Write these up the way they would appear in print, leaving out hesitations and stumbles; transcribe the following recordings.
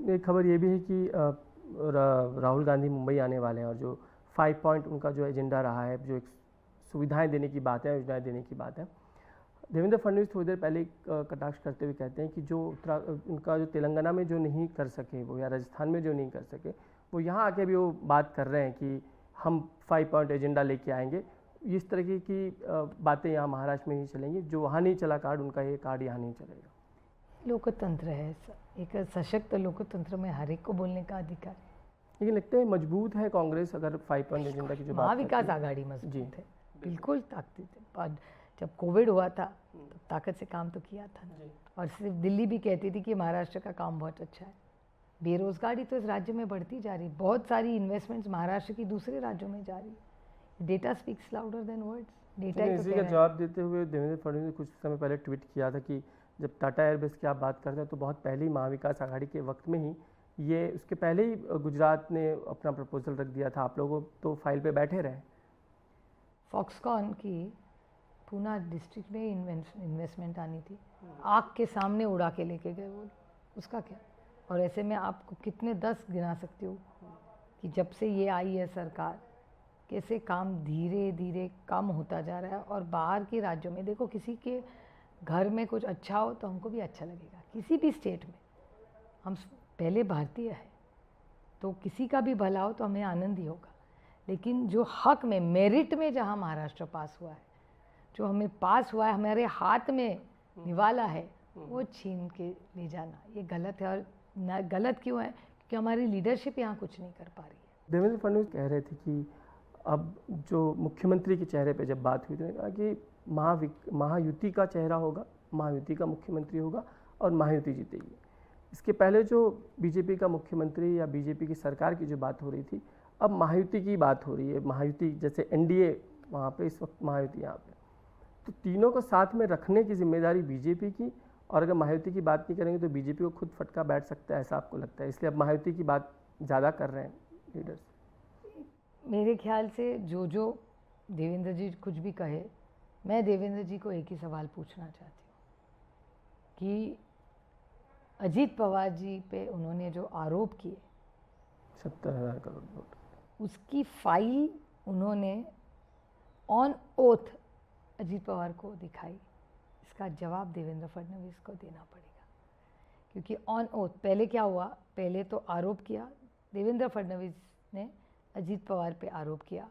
एक खबर ये भी है कि राहुल गांधी मुंबई आने वाले हैं और जो 5 पॉइंट उनका जो एजेंडा रहा है, जो एक सुविधाएं देने की बात है, योजनाएं देने की बात है, देवेंद्र फडणवीस थोड़ी देर पहले कटाक्ष करते हुए कहते हैं कि जो उनका जो तेलंगाना में जो नहीं कर सके वो, या राजस्थान में जो नहीं कर सके वो, यहाँ आके भी वो बात कर रहे हैं कि हम 5 पॉइंट एजेंडा लेके आएंगे। इस तरह की बातें यहाँ महाराष्ट्र में नहीं चलेंगी। जो वहाँ नहीं चला कार्ड, उनका ये कार्ड यहाँ नहीं चलेगा। लोकतंत्र है, एक सशक्त लोकतंत्र में हर एक को बोलने का अधिकार है। लेकिन लगता है मजबूत है कांग्रेस, अगर 5 पॉइंट एजेंडा की जो बात, महाविकास आघाड़ी मजबूत है, बिल्कुल ताकत है। जब कोविड हुआ था तो ताकत से काम तो किया था ना। और सिर्फ दिल्ली भी कहती थी कि महाराष्ट्र का काम बहुत अच्छा है। बेरोजगारी तो इस राज्य में बढ़ती जा रही, बहुत सारी इन्वेस्टमेंट्स महाराष्ट्र की दूसरे राज्यों में जा रही। Data speaks louder than words. Data इसी का जवाब देते हुए देवेंद्र फडणवीस ने कुछ समय पहले ट्वीट किया था कि जब टाटा एयरबेस की आप बात करते हैं तो बहुत पहले ही महाविकास आघाड़ी के वक्त में ही ये, उसके पहले ही गुजरात ने अपना प्रपोजल रख दिया था, आप लोगों तो फाइल पे बैठे रहे। फॉक्सकॉन की पूना डिस्ट्रिक्ट में इन्वेस्टमेंट आनी थी, आग के सामने उड़ा के लेके गए वो, उसका क्या। और ऐसे में आपको कितने 10 गिना सकती हूँ कि जब से ये आई है सरकार, कैसे काम धीरे धीरे कम होता जा रहा है। और बाहर के राज्यों में देखो, किसी के घर में कुछ अच्छा हो तो हमको भी अच्छा लगेगा। किसी भी स्टेट में हम पहले भारतीय है तो किसी का भी भला हो तो हमें आनंद ही होगा। लेकिन जो हक में, मेरिट में जहाँ महाराष्ट्र पास हुआ है, जो हमें पास हुआ है, हमारे हाथ में निवाला है, वो छीन के ले जाना ये गलत है। और गलत क्यों है? क्योंकि हमारी लीडरशिप यहाँ कुछ नहीं कर पा रही है। देवेंद्र फडणवीस कह रहे थे कि अब जो मुख्यमंत्री के चेहरे पे जब बात हुई तो कहा कि महायुति का चेहरा होगा, महायुति का मुख्यमंत्री होगा और महायुति जीतेगी। इसके पहले जो बीजेपी का मुख्यमंत्री या बीजेपी की सरकार की जो बात हो रही थी, अब महायुति की बात हो रही है। महायुति जैसे एनडीए वहाँ पे, इस वक्त महायुति यहाँ पे, तो तीनों को साथ में रखने की जिम्मेदारी बीजेपी की। और अगर महायुति की बात नहीं करेंगे तो बीजेपी को खुद फटका बैठ सकता है, ऐसा आपको लगता है? इसलिए अब महायुति की बात ज़्यादा कर रहे हैं लीडर्स। मेरे ख्याल से जो देवेंद्र जी कुछ भी कहे, मैं देवेंद्र जी को एक ही सवाल पूछना चाहती हूँ कि अजीत पवार जी पे उन्होंने जो आरोप किए 70,000 करोड़ वोट, उसकी फाइल उन्होंने ऑन ओथ अजीत पवार को दिखाई। इसका जवाब देवेंद्र फडणवीस को देना पड़ेगा। क्योंकि ऑन ओथ पहले क्या हुआ, पहले तो आरोप किया देवेंद्र फडणवीस ने, अजीत पवार पे आरोप किया,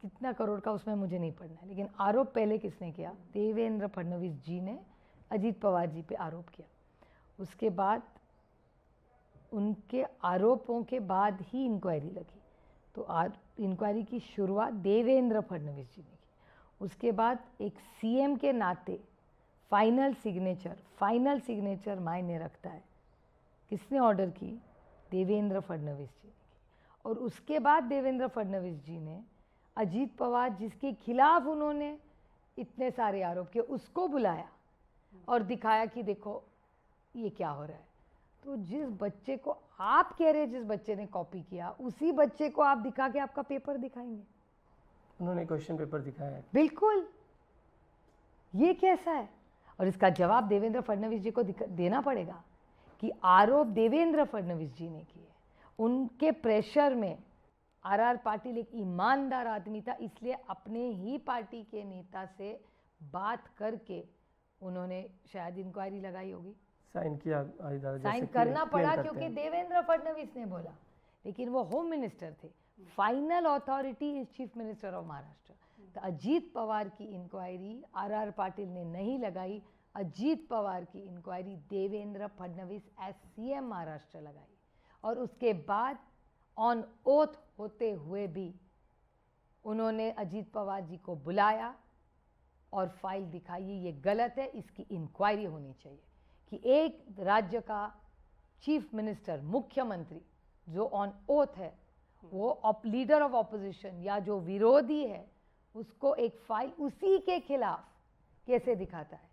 कितना करोड़ का उसमें मुझे नहीं पढ़ना है, लेकिन आरोप पहले किसने किया? देवेंद्र फडणवीस जी ने अजीत पवार जी पे आरोप किया। उसके बाद उनके आरोपों के बाद ही इंक्वायरी लगी, तो इंक्वायरी की शुरुआत देवेंद्र फडणवीस जी ने की। उसके बाद एक सीएम के नाते फाइनल सिग्नेचर मायने रखता है। किसने ऑर्डर की? देवेंद्र फडणवीस जी ने की। और उसके बाद देवेंद्र फडणवीस जी ने अजीत पवार, जिसके खिलाफ उन्होंने इतने सारे आरोप किए, उसको बुलाया और दिखाया कि देखो ये क्या हो रहा है। तो जिस बच्चे को आप कह रहे हैं, जिस बच्चे ने कॉपी किया, उसी बच्चे को आप दिखा के आपका पेपर दिखाएंगे? उन्होंने क्वेश्चन पेपर दिखाया है। बिल्कुल, ये कैसा है? और इसका जवाब देवेंद्र फडणवीस जी को देना पड़ेगा कि आरोप देवेंद्र फडणवीस जी ने किए। उनके प्रेशर में आर पाटिल एक ईमानदार आदमी था, इसलिए अपने ही पार्टी के नेता से बात करके उन्होंने शायद इंक्वायरी लगाई होगी। साइन किया, साइन करना पड़ा क्योंकि देवेंद्र फडणवीस ने बोला, लेकिन वो होम मिनिस्टर थे। Final authority is chief minister of Maharashtra. तो अजीत पवार की इंक्वायरी आर पाटिल ने नहीं लगाई, अजीत पवार की inquiry Devendra Fadnavis as CM Maharashtra लगाई। और उसके बाद ऑन ओथ होते हुए भी उन्होंने अजीत पवार जी को बुलाया और फाइल दिखाई। ये गलत है, इसकी इंक्वायरी होनी चाहिए कि एक राज्य का चीफ मिनिस्टर, मुख्यमंत्री जो ऑन ओथ है, वो लीडर ऑफ ऑपोजिशन या जो विरोधी है, उसको एक फाइल उसी के खिलाफ कैसे दिखाता है?